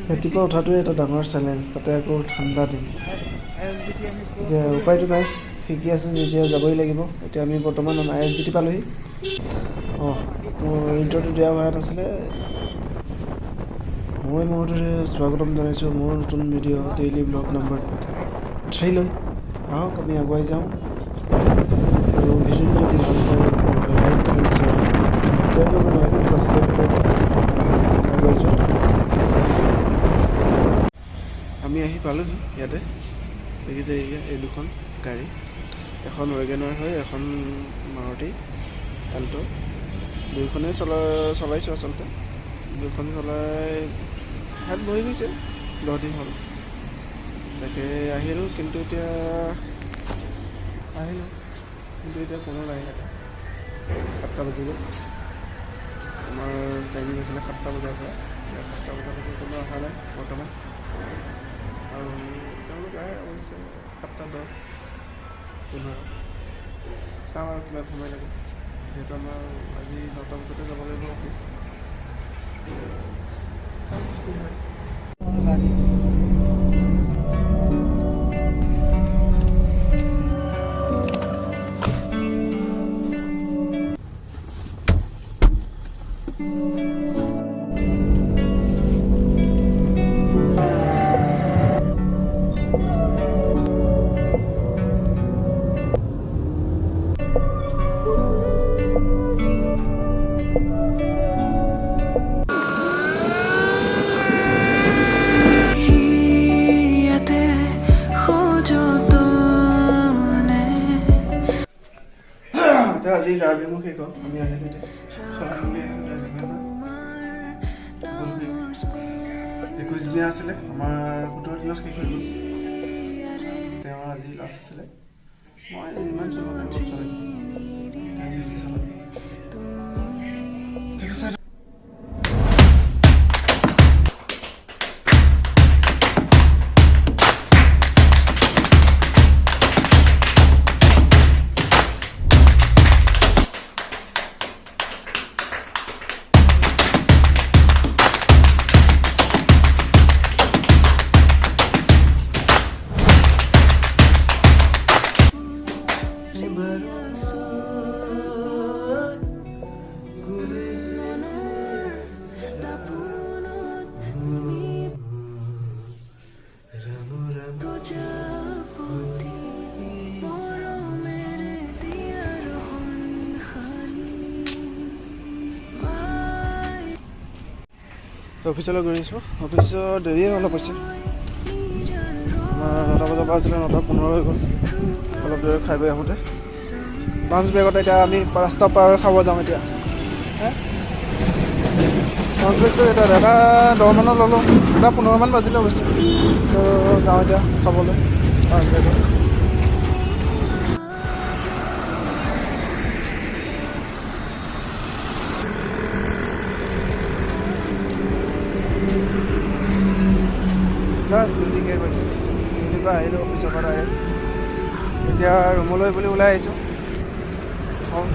ৰাতিপুৱা উঠাটোৱে এটা ডাঙৰ চেলেঞ্জ, তাতে আকৌ ঠাণ্ডা দিন। এতিয়া উপায়টো নাই, শিকি আছোঁ যেতিয়া যাবই লাগিব। এতিয়া আমি বৰ্তমান ISBT পালোহি। মোৰ ইণ্ট্ৰটো দিয়া হোৱা নাছিলে। মই মুহূৰ্ততে স্বাগতম জনাইছোঁ মোৰ নতুন ভিডিঅ' ডেইলি ব্লগ নম্বৰ 3 লৈ। আহক আমি আগুৱাই যাওঁ আৰু ভিডিঅ'টো যদি ভাল পায় লাইক কমেণ্ট শ্বেয়াৰ কৰিব নালাগে, ছাবস্ক্ৰাইব কৰিব আগুৱাই যোৱা। আমি আহি পালোহি ইয়াতে। দেখিছে এই দুখন গাড়ী, এখন ৱেগেনাৰ হয়, এখন মাৰুতি এল্টো। দুইখনেই চলাইছোঁ আচলতে। দুইখন চলাই হাত বহি গৈছে 10 দিন হ'ল। তাকে আহিলোঁ, কিন্তু এতিয়া কোনো নাই ইয়াতে। 7টা বাজি গ'ল। আমাৰ টাইমিং আছিলে 7টা বজাৰ পৰা। 7টা বজালৈকে কোনো অহা নাই বৰ্তমান। আৰু তেওঁলোক আহে অৱশ্যে 7:10-15। চাওঁ আৰু কিমান সময় লাগে, যিহেতু আমাৰ আজি 9টা বজাতে যাব লাগিব অফিচ। চাওঁ কি হয়। আজি ড্ৰাইভিঙো শেষ হ'ল। আমি আহিলোঁ এতিয়া 21 দিনীয়া আছিলে, আমাৰ 17 দিনত শেষ হৈ গ'ল। তেওঁ আজি লাষ্ট আছিলে। মই ইমান চলোৱা নাই, অলপ চলাইছোঁ। ঠিক আছে। অফিচলৈ গৈ আছোঁ। অফিচত দেৰিয়ে অলপ হৈছে। আমাৰ 9টা বজাৰ পৰা আছিলে, 9:15 হৈ গ'ল। অলপ দেৰি খাই বৈ আহোঁতে লাঞ্চ ব্ৰেকত এতিয়া আমি ৰাস্তা পাৰ খাব যাওঁ। এতিয়া লাঞ্চ ব্ৰেকটো এটা 10 মানত ল'লোঁ, 15 বাজিলে অৱশ্যে। তো যাওঁ এতিয়া খাবলৈ লাঞ্চ ব্ৰেকত। জাষ্ট ডিউটিকে গৈছে। ডিউটিৰ পৰা আহিলোঁ, অফিচৰ পৰা আহি এতিয়া ৰুমলৈ বুলি ওলাই আহিছোঁ। চাওঁ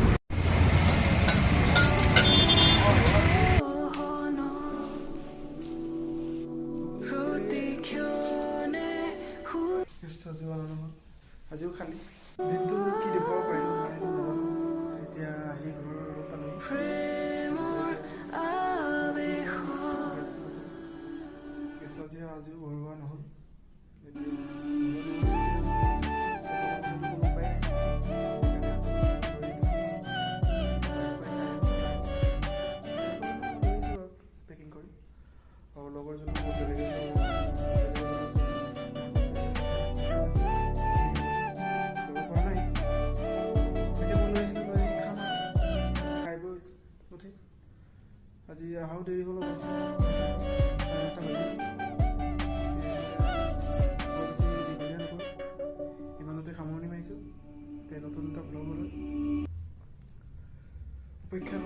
আজিও খালী দিনটো কি দেখুৱাব পাৰিলোঁ নাজানো। এতিয়া আহি ঘৰ পালোঁ। আজিও ভৰোৱা নহ'ল। পেকিং কৰি আৰু লগৰজনো আজি অহাও দেৰি হ'ল। ইমানতে সামৰণি মাৰিছোঁ। নতুন এটা ব্লগলৈ অপেক্ষা